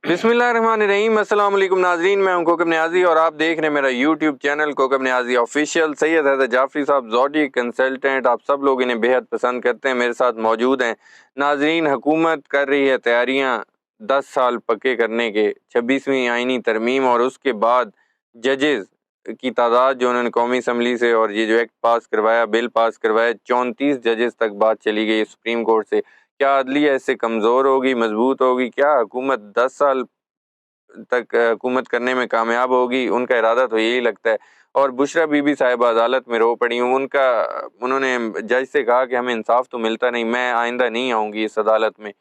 بسم اللہ الرحمن الرحیم۔ السلام علیکم ناظرین، میں ہوں کوکب نیازی اور آپ دیکھ رہے ہیں میرا یوٹیوب چینل کوکب نیازی آفیشیل۔ سید حضرت جعفری صاحب زوجی کنسلٹنٹ، آپ سب لوگ انہیں بے حد پسند کرتے ہیں، میرے ساتھ موجود ہیں۔ ناظرین، حکومت کر رہی ہے تیاریاں 10 سال پکے کرنے کے، 26ویں آئینی ترمیم اور اس کے بعد ججز کی تعداد جو انہوں نے قومی اسمبلی سے اور یہ جو ایکٹ پاس کروایا، بل پاس کروایا، 34 ججز تک بات چلی گئی سپریم کورٹ سے۔ کیا عدلیہ اس سے کمزور ہوگی، مضبوط ہوگی؟ کیا حکومت 10 سال تک حکومت کرنے میں کامیاب ہوگی؟ ان کا ارادہ تو یہی لگتا ہے۔ اور بشرا بی بی صاحبہ عدالت میں رو پڑی ہوں، انہوں نے جج سے کہا کہ ہمیں انصاف تو ملتا نہیں، میں آئندہ نہیں آؤں گی اس عدالت میں،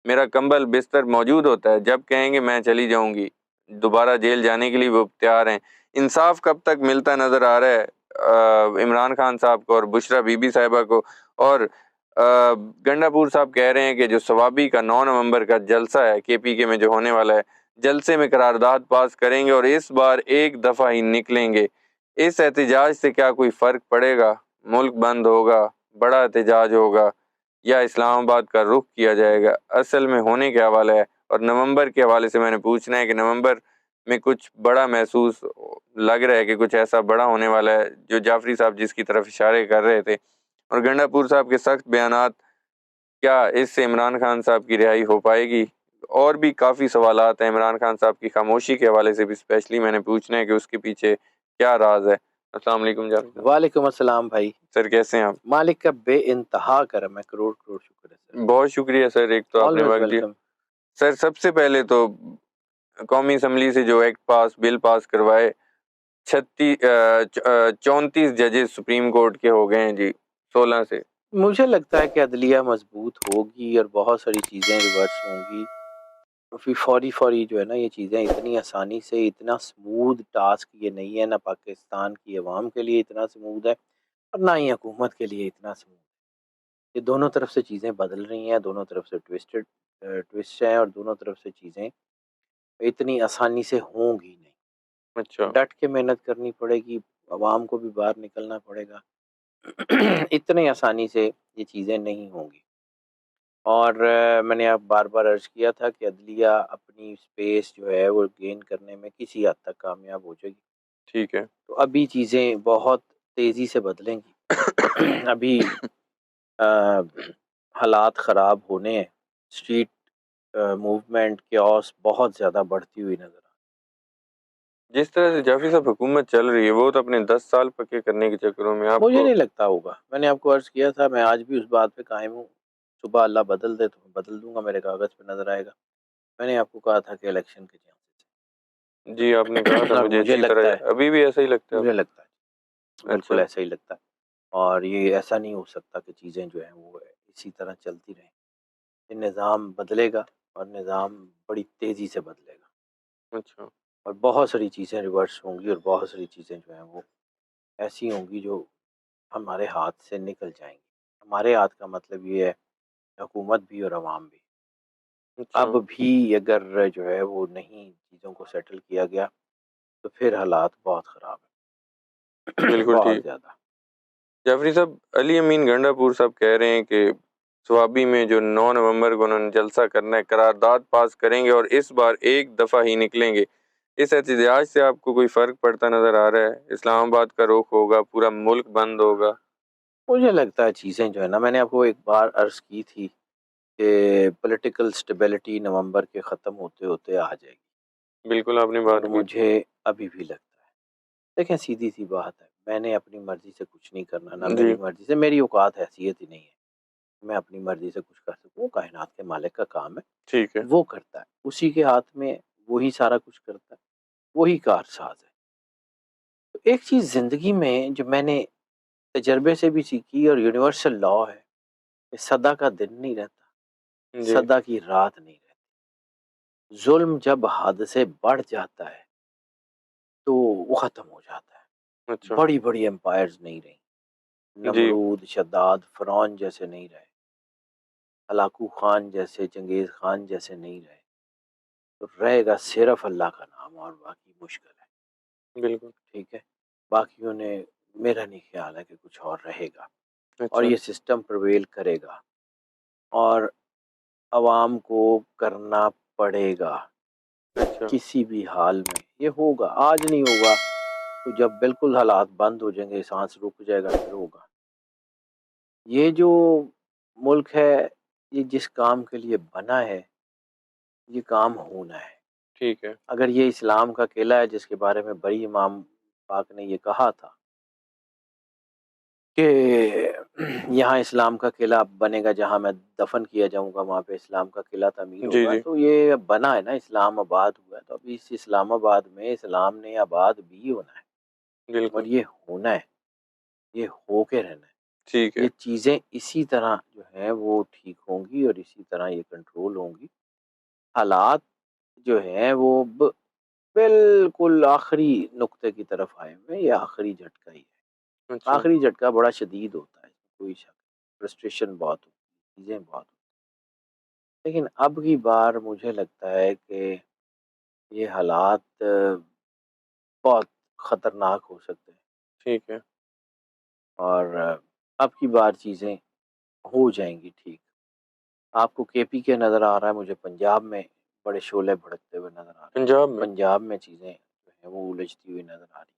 میرا کمبل بستر موجود ہوتا ہے، جب کہیں گے میں چلی جاؤں گی، دوبارہ جیل جانے کے لیے وہ تیار ہیں۔ انصاف کب تک ملتا نظر آ رہا ہے عمران خان صاحب کو اور بشرا بی بی صاحبہ کو؟ اور گنڈا پور صاحب کہہ رہے ہیں کہ جو ثوابی کا 9 نومبر کا جلسہ ہے کے پی کے میں جو ہونے والا ہے، جلسے میں قرارداد پاس کریں گے اور اس بار ایک دفعہ ہی نکلیں گے۔ اس احتجاج سے کیا کوئی فرق پڑے گا؟ ملک بند ہوگا، بڑا احتجاج ہوگا، یا اسلام آباد کا رخ کیا جائے گا؟ اصل میں ہونے کے حوالے ہے، اور نومبر کے حوالے سے میں نے پوچھنا ہے کہ نومبر میں کچھ بڑا محسوس لگ رہا ہے کہ کچھ ایسا بڑا ہونے والا ہے جو جعفری صاحب جس کی طرف اشارے کر رہے تھے، اور گنڈا پور صاحب کے سخت بیانات، کیا اس سے عمران خان صاحب کی رہائی ہو پائے گی؟ اور بھی کافی سوالات ہیں۔ عمران خان صاحب کی خاموشی کے حوالے سے بھی اسپیشلی میں نے پوچھنا ہے کہ اس کے پیچھے کیا راز ہے۔ السلام علیکم جعفری صاحب۔ وعلیکم السلام بھائی۔ سر کیسے ہیں آپ؟ مالک کا بے انتہا کرم ہے، کروڑ کروڑ شکر ہے سر۔ بہت شکریہ سر، ایک تو آپ نے آلویز وقت دیا۔ ویلکم۔ سر سب سے پہلے تو قومی اسمبلی سے جو ایکٹ بل پاس کروائے، 34 ججز سپریم کورٹ کے ہو گئے ہیں جی 16 سے۔ مجھے لگتا ہے کہ عدلیہ مضبوط ہوگی اور بہت ساری چیزیں ریورس ہوں گی۔ فوری جو ہے نا، یہ چیزیں اتنی آسانی سے، اتنا سمودھ ٹاسک یہ نہیں ہے، نہ پاکستان کی عوام کے لیے اتنا سمودھ ہے اور نہ ہی حکومت کے لیے اتنا سمودھ ہے۔ یہ دونوں طرف سے چیزیں بدل رہی ہیں، دونوں طرف سے ٹوسٹ ہیں، اور دونوں طرف سے چیزیں اتنی آسانی سے ہوں گی نہیں۔ اچھا، ڈٹ کے محنت کرنی پڑے گی، عوام کو بھی باہر نکلنا پڑے گا۔ اتنی آسانی سے یہ چیزیں نہیں ہوں گی۔ اور میں نے اب بار بار عرض کیا تھا کہ عدلیہ اپنی سپیس جو ہے وہ گین کرنے میں کسی حد تک کامیاب ہو جائے گی۔ ٹھیک ہے۔ تو ابھی چیزیں بہت تیزی سے بدلیں گی۔ ابھی حالات خراب ہونے ہیں، اسٹریٹ موومنٹ کیوس بہت زیادہ بڑھتی ہوئی نظر جس طرح سے جعفری صاحب حکومت چل رہی ہے، وہ تو اپنے 10 سال پکے کرنے کے چکروں میں آپ مجھے کو نہیں لگتا ہوگا۔ میں نے آپ کو عرض کیا تھا، میں آج بھی اس بات پہ قائم ہوں، صبح اللہ بدل دے تو میں بدل دوں گا، میرے کاغذ پہ نظر آئے گا۔ میں نے آپ کو کہا تھا کہ الیکشن کے چانسز جی آپ نے کہا تھا اور مجھے مجھے اچھی لگتا طرح، ہے، ابھی بھی ایسا ہی لگتا ہے آپ مجھے کو؟ لگتا ہے بالکل اچھا، ایسا ہی لگتا ہے، اور یہ ایسا نہیں ہو سکتا کہ چیزیں جو ہیں وہ اسی طرح چلتی رہیں۔ یہ نظام بدلے گا، اور نظام بڑی تیزی سے بدلے گا، اچھا، اور بہت ساری چیزیں ریورس ہوں گی، اور بہت ساری چیزیں جو ہیں وہ ایسی ہوں گی جو ہمارے ہاتھ سے نکل جائیں گی۔ ہمارے ہاتھ کا مطلب یہ ہے حکومت بھی اور عوام بھی۔ اچھا، اب بھی اگر جو ہے وہ نہیں چیزوں کو سیٹل کیا گیا تو پھر حالات بہت خراب ہیں، بالکل بہت ٹھیک۔ زیادہ۔ جعفری صاحب، علی امین گنڈا پور صاحب کہہ رہے ہیں کہ سوابی میں جو 9 نومبر کو انہوں نے جلسہ کرنا ہے، قرارداد پاس کریں گے اور اس بار ایک دفعہ ہی نکلیں گے۔ اس احتجاج سے آپ کو کوئی فرق پڑتا نظر آ رہا ہے؟ اسلام آباد کا رخ ہوگا، پورا ملک بند ہوگا؟ مجھے لگتا ہے چیزیں جو ہے نا، میں نے آپ کو ایک بار عرض کی تھی کہ پولیٹیکل سٹیبلٹی نومبر کے ختم ہوتے ہوتے آ جائے گی، بالکل آپ نے اور بات کی تھی۔ مجھے ابھی بھی لگتا ہے۔ دیکھیں سیدھی سی بات ہے، میں نے اپنی مرضی سے کچھ نہیں کرنا، نہ جی، میری مرضی سے، میری اوقات حیثیت ہی نہیں ہے میں اپنی مرضی سے کچھ کر سکوں۔ کائنات کے مالک کا کام ہے، ٹھیک ہے۔ وہ کرتا ہے، اسی کے ہاتھ میں وہی سارا کچھ کرتا ہے، وہی کارساز ہے۔ تو ایک چیز زندگی میں جو میں نے تجربے سے بھی سیکھی اور یونیورسل لا ہے کہ صدا کا دن نہیں رہتا، جی، صدا کی رات نہیں رہتی۔ ظلم جب حد سے بڑھ جاتا ہے تو وہ ختم ہو جاتا ہے۔ اچھا، بڑی بڑی امپائرز نہیں رہی، جی، نمرود، شداد، فرعون جیسے نہیں رہے، ہلاکو خان جیسے، چنگیز خان جیسے نہیں رہے، تو رہے گا صرف اللہ کا نام، اور باقی مشکل ہے۔ بالکل، ٹھیک ہے، باقیوں نے، میرا نہیں خیال ہے کہ کچھ اور رہے گا، اور اچھا، یہ سسٹم پرویل کرے گا، اور عوام کو کرنا پڑے گا۔ اچھا کسی بھی حال میں یہ ہوگا. آج نہیں ہوگا تو جب بالکل حالات بند ہو جائیں گے، سانس رک جائے گا، پھر ہوگا. یہ جو ملک ہے، یہ جس کام کے لیے بنا ہے یہ کام ہونا ہے. ٹھیک ہے. اگر یہ اسلام کا قلعہ ہے جس کے بارے میں بڑی امام پاک نے یہ کہا تھا کہ یہاں اسلام کا قلعہ بنے گا، جہاں میں دفن کیا جاؤں گا وہاں پہ اسلام کا قلعہ تعمیر جی ہوگا، جی تو یہ بنا ہے نا، اسلام آباد ہوا ہے، تو ابھی اس اسلام آباد میں اسلام نے آباد بھی ہونا ہے اور بالکل. یہ ہونا ہے، یہ ہو کے رہنا ہے. ٹھیک ہے. یہ چیزیں اسی طرح جو ہیں وہ ٹھیک ہوں گی اور اسی طرح یہ کنٹرول ہوں گی. حالات جو ہیں وہ بالکل آخری نقطے کی طرف آئے ہوئے ہیں. یہ آخری جھٹکا ہی ہے. اچھا. آخری جھٹکا بڑا شدید ہوتا ہے، کوئی شک، فرسٹریشن بہت ہوتی ہے، چیزیں بہت ہوتی ہیں. لیکن اب کی بار مجھے لگتا ہے کہ یہ حالات بہت خطرناک ہو سکتے ہیں ٹھیک ہے. اور اب کی بار چیزیں ہو جائیں گی ٹھیک. آپ کو کے پی کے نظر آ رہا ہے، مجھے پنجاب میں بڑے شعلے بھڑکتے ہوئے نظر آ رہے ہیں. پنجاب میں؟ پنجاب میں چیزیں جو ہیں وہ الجھتی ہوئی نظر آ رہی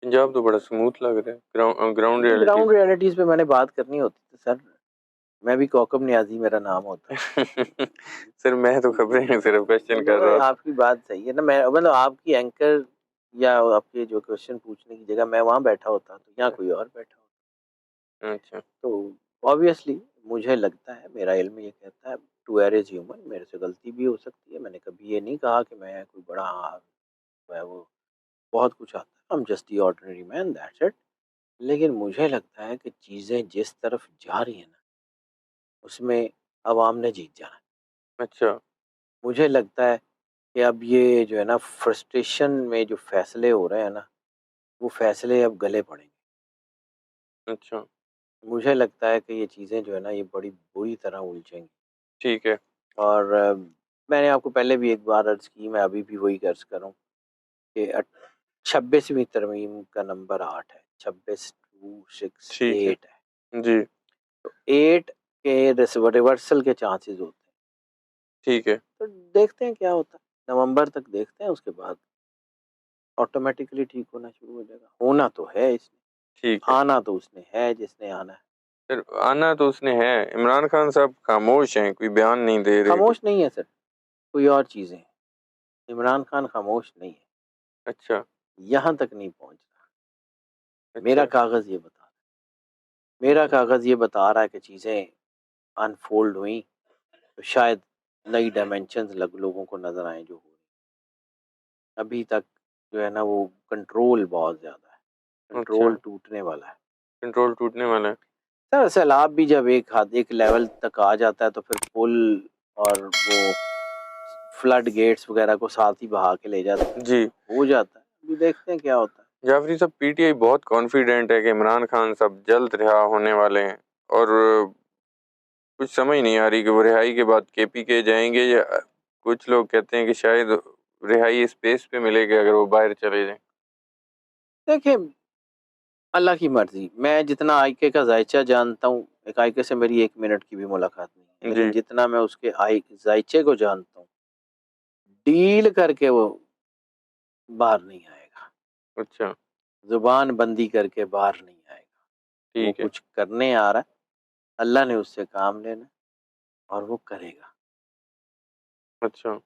پنجاب تو بڑا سموتھ لگ رہا ہے گراؤنڈ ہیں. ریئلٹی گراؤنڈ ریئلٹیز پہ میں نے بات کرنی ہوتی تو سر میں بھی کوکب نیازی میرا نام ہوتا. سے. سر میں تو خبریں صرف کوشچن کر رہا تھا. آپ کی بات صحیح ہے نا، میں مطلب آپ کی اینکر یا آپ کے جو کوشچن پوچھنے کی جگہ میں وہاں بیٹھا ہوتا تو یہاں کوئی اور بیٹھا ہوتا. اچھا. تو آبویسلی مجھے لگتا ہے، میرا علم یہ کہتا ہے ٹو ایئر ہیومن، میرے سے غلطی بھی ہو سکتی ہے. میں نے کبھی یہ نہیں کہا کہ میں کوئی بڑا میں وہ بہت کچھ آتا ہے. I'm just the ordinary man, that's it. لیکن مجھے لگتا ہے کہ چیزیں جس طرف جا رہی ہیں نا اس میں عوام نے جیت جانا ہے. اچھا. مجھے لگتا ہے کہ اب یہ جو ہے نا فرسٹریشن میں جو فیصلے ہو رہے ہیں نا وہ فیصلے اب گلے پڑیں گے. اچھا. مجھے لگتا ہے کہ یہ چیزیں جو ہے نا یہ بڑی بری طرح الجھیں گی. ٹھیک ہے. اور میں نے آپ کو پہلے بھی ایک بار عرض کی، میں ابھی بھی وہی عرض کروں کہ 26ویں ترمیم کا نمبر 8 ہے، 26 ٹھیک ہے. 8 ہے. جی. تو 8 کے ریورسل کے چانسز ہوتے ہیں. ٹھیک ہے. تو دیکھتے ہیں کیا ہوتا ہے، نومبر تک دیکھتے ہیں، اس کے بعد آٹومیٹکلی ٹھیک ہونا شروع ہو جائے گا. ہونا تو ہے اس نے، ٹھیک ہے. آنا تو اس نے ہے جس نے آنا ہے. سر آنا تو اس نے ہے. عمران خان صاحب خاموش ہیں، کوئی بیان نہیں دے رہے. خاموش نہیں ہے سر، کوئی اور چیزیں ہیں. عمران خان خاموش نہیں ہے، اچھا. یہاں تک نہیں پہنچ رہا. میرا اچھا. کاغذ یہ بتا رہا ہے، میرا کاغذ یہ بتا رہا ہے کہ چیزیں انفولڈ ہوئیں تو شاید نئی ڈائمینشنز لوگوں کو نظر آئیں جو ہو رہی. ابھی تک جو ہے نا وہ کنٹرول بہت زیادہ ہے، اچھا. کنٹرول ٹوٹنے والا ہے. کنٹرول ٹوٹنے والا ہے. سر سیلاب بھی جب ایک لیول تک آ جاتا ہے تو پھر پل اور وہ فلڈ گیٹس وغیرہ کو ساتھ ہی بہا کے لے جاتا ہے. جی. ہو جاتا ہے، ابھی دیکھتے ہیں کیا ہوتا ہے. جعفری صاحب پی ٹی آئی بہت کانفیڈنٹ ہے کہ عمران خان صاحب جلد رہا ہونے والے ہیں، اور کچھ سمجھ نہیں آ رہی کہ وہ رہائی کے بعد کے پی کے جائیں گے، یا کچھ لوگ کہتے ہیں کہ شاید رہائی اسپیس پہ ملے گی اگر وہ باہر چلے جائیں. دیکھیں اللہ کی مرضی. میں جتنا آئیکے کا ذائچہ جانتا ہوں، ایک آئیکے سے میری 1 منٹ کی بھی ملاقات نہیں ہے، لیکن جی. جتنا میں اس کے ذائچے کو جانتا ہوں، ڈیل کر کے وہ باہر نہیں آئے گا. اچھا. زبان بندی کر کے باہر نہیں آئے گا. وہ ٹھیک ہے. کچھ کرنے آ رہا ہے، اللہ نے اس سے کام لینا اور وہ کرے گا. اچھا.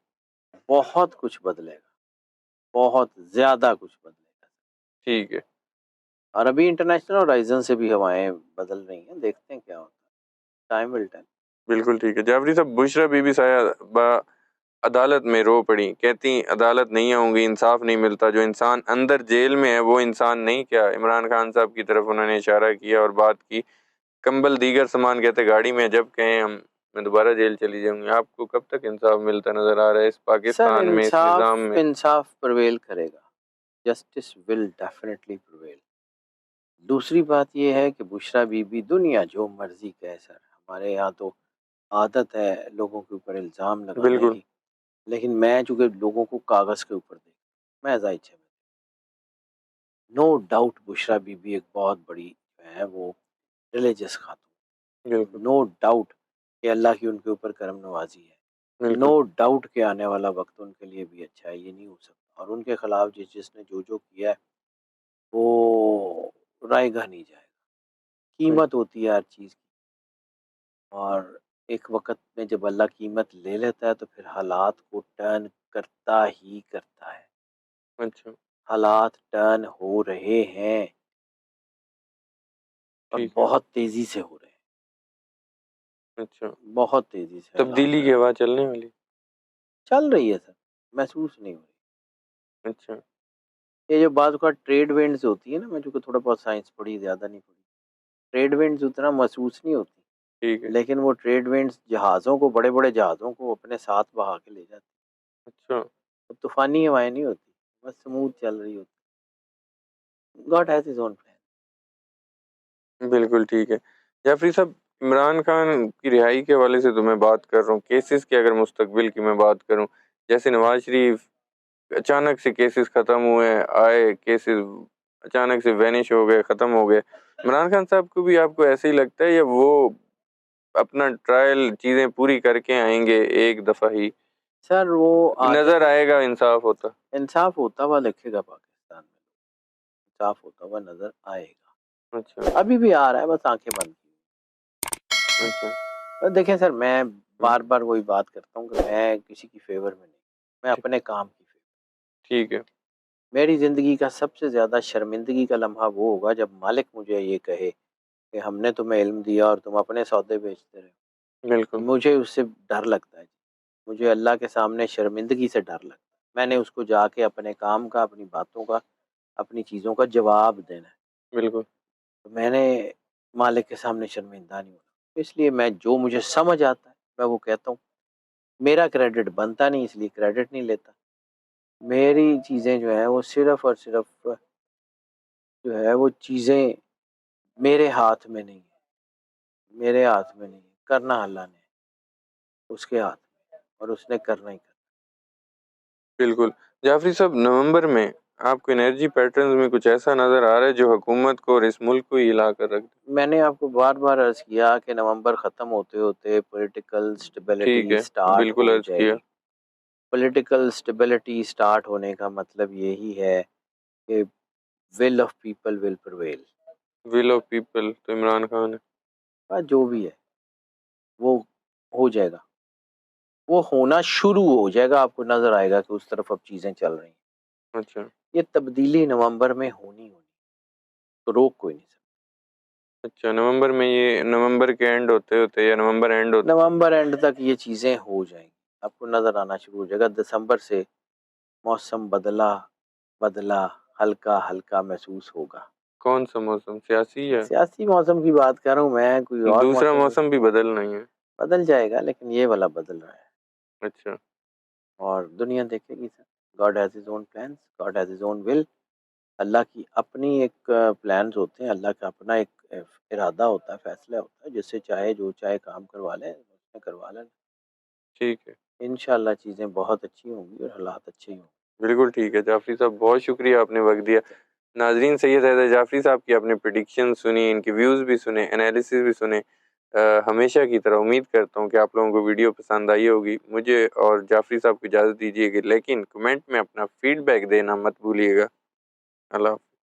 بہت کچھ بدلے گا، بہت زیادہ کچھ بدلے گا. ٹھیک ہے. اور ابھی انٹرنیشنل ہورائزن سے بھی ہوائیں بدل رہی ہیں، دیکھتے ہیں کیا ہوتا ہے. Time will time. بالکل ٹھیک ہے. جعفری صاحب بشرا بی بی صاحبہ عدالت میں رو پڑی، کہتی عدالت نہیں آؤں گی، انصاف نہیں ملتا. جو انسان اندر جیل میں ہے وہ انسان نہیں کیا؟ عمران خان صاحب کی طرف انہوں نے اشارہ کیا اور بات کی. کمبل دیگر سامان کہتے گاڑی میں جب کہیں ہم میں دوبارہ جیل چلی جاؤں گی. آپ کو کب تک انصاف ملتا نظر آ رہا ہے اس سر پاکستان میں، اس نظام میں؟ انصاف پرویل کرے گا. Justice will definitely prevail. دوسری بات یہ ہے کہ بشرا بی بی دنیا جو مرضی کہے سر، ہمارے یہاں تو عادت ہے لوگوں کے اوپر الزام لگانے بالکل. کی، لیکن میں چونکہ لوگوں کو کاغذ کے اوپر دیکھتا ہوں، میں ذائچے میں no doubt Bushra be be ایک بہت بڑی جو ہے وہ ریلیجس خاتون، بالکل. نو ڈاؤٹ کہ اللہ کی ان کے اوپر کرم نوازی ہے. بالکل نو ڈاؤٹ کہ آنے والا وقت ان کے لیے بھی اچھا ہے، یہ نہیں ہو سکتا، اور ان کے خلاف جس نے جو کیا ہے وہ رائے گاہ نہیں جائے گا۔ قیمت ہوتی ہے ہر چیز کی، اور ایک وقت میں جب اللہ قیمت لے لیتا ہے تو پھر حالات کو ٹرن کرتا ہی کرتا ہے۔ اچھا حالات ٹرن ہو رہے ہیں اور ٹھیک ہے بہت تیزی سے ہو رہے ہیں، اچھا بہت تیزی سے حالات تبدیلی کی ہوا چلنے والی چل رہی ہے سر، محسوس نہیں ہو رہی۔ اچھا یہ جو بعض اوقات ٹریڈ وینڈز ہوتی ہے نا، میں جو کہ تھوڑا بہت سائنس پڑھی، زیادہ نہیں پڑھی، ٹریڈ وینڈز اتنا محسوس نہیں ہوتی، ٹھیک ہے لیکن وہ ٹریڈ وینڈز جہازوں کو، بڑے بڑے جہازوں کو اپنے ساتھ بہا کے لے جاتے اچھا ہیں۔ طوفانی ہوائیں نہیں ہوتی، بس سموتھ چل رہی ہوتی۔ God has his own plan. بالکل ٹھیک ہے جعفری صاحب، عمران خان کی رہائی کے حوالے سے تو میں بات کر رہا ہوں، کیسز کی اگر مستقبل کی میں بات کروں، جیسے نواز شریف اچانک سے کیسز ختم ہوئے، آئے کیسز اچانک سے وینش ہو گئے، ختم ہو گئے، عمران خان صاحب کو بھی آپ کو ایسے ہی لگتا ہے یا وہ اپنا ٹرائل چیزیں پوری کر کے آئیں گے ایک دفعہ ہی، سر وہ نظر آئے گا انصاف ہوتا؟ انصاف ہوتا ہوا لکھے گا پاکستان میں، انصاف ہوتا ہوا نظر آئے گا، اچھا ابھی بھی آ رہا ہے، بس آنکھیں بند کی۔ اچھا دیکھیں سر، میں بار بار وہی بات کرتا ہوں کہ میں کسی کی فیور میں نہیں، میں اپنے کام کی فیور۔ ٹھیک ہے میری زندگی کا سب سے زیادہ شرمندگی کا لمحہ وہ ہوگا جب مالک مجھے یہ کہے کہ ہم نے تمہیں علم دیا اور تم اپنے سودے بیچتے رہے۔ بالکل مجھے اس سے ڈر لگتا ہے، مجھے اللہ کے سامنے شرمندگی سے ڈر لگتا ہے۔ میں نے اس کو جا کے اپنے کام کا، اپنی باتوں کا، اپنی چیزوں کا جواب دینا ہے، بالکل تو میں نے مالک کے سامنے شرمندہ نہیں ہونا، اس لیے میں جو مجھے سمجھ آتا ہے میں وہ کہتا ہوں۔ میرا کریڈٹ بنتا نہیں، اس لیے کریڈٹ نہیں لیتا۔ میری چیزیں جو ہیں وہ صرف اور صرف جو ہے وہ چیزیں میرے ہاتھ میں نہیں ہیں، میرے ہاتھ میں نہیں ہے، کرنا اللہ نے، اس کے ہاتھ میں، اور اس نے کرنا ہی کرنا۔ بالکل جعفری صاحب، نومبر میں آپ کو انرجی پیٹرنز میں کچھ ایسا نظر آ رہا ہے جو حکومت کو اور اس ملک کو ہی ہلا کر رکھ دے؟ میں نے آپ کو بار بار عرض کیا کہ نومبر ختم ہوتے ہوتے پولیٹیکل ٹھیک سٹیبلٹی ہے سٹارٹ بالکل ہو عرض جائے کیا گی۔ پولیٹیکل سٹیبلٹی سٹارٹ ہونے کا مطلب یہی ہے کہ will of people will prevail. Will of people تو عمران خان ہے۔ جو بھی ہے وہ ہو جائے گا، وہ ہونا شروع ہو جائے گا، آپ کو نظر آئے گا کہ اس طرف اب چیزیں چل رہی ہیں۔ اچھا یہ تبدیلی نومبر میں ہونی تو روک کوئی نہیں سکتا۔ اچھا نومبر میں، یہ نومبر کے اینڈ ہوتے ہوتے یا نومبر اینڈ ہوتے؟ نومبر اینڈ تک یہ چیزیں ہو جائیں گی، آپ کو نظر آنا شروع ہو جائے گا۔ دسمبر سے موسم بدلا ہلکا ہلکا محسوس ہوگا۔ کون سا موسم، سیاسی یا سیاسی موسم کی بات کر رہا ہوں میں، کوئی اور دوسرا موسم بھی بدل نہیں ہے؟ بدل جائے گا، لیکن یہ والا بدل رہا ہے، اچھا اور دنیا دیکھے گی sir. God has his own plans, God has his own will. اللہ کی اپنی ایک پلانز ہوتے ہیں، اللہ کا اپنا ایک ارادہ ہوتا ہے، فیصلہ ہوتا ہے، جس سے چاہے جو چاہے کام کروا لے، اس نے کروا لینا۔ ٹھیک ہے انشاءاللہ چیزیں بہت اچھی ہوں گی اور حالات اچھے ہی ہوں گے۔ بالکل ٹھیک ہے جعفری صاحب، بہت شکریہ آپ نے وقت دیا۔ ناظرین، سید حیدر جعفری صاحب کی اپنے پریڈکشن سنی، ان کی ویوز بھی سنے، انالیسز بھی سنے۔ ہمیشہ کی طرح امید کرتا ہوں کہ آپ لوگوں کو ویڈیو پسند آئی ہوگی۔ مجھے اور جعفری صاحب کو اجازت دیجیے گا، لیکن کمنٹ میں اپنا فیڈ بیک دینا مت بھولیے گا۔ اللہ حافظ۔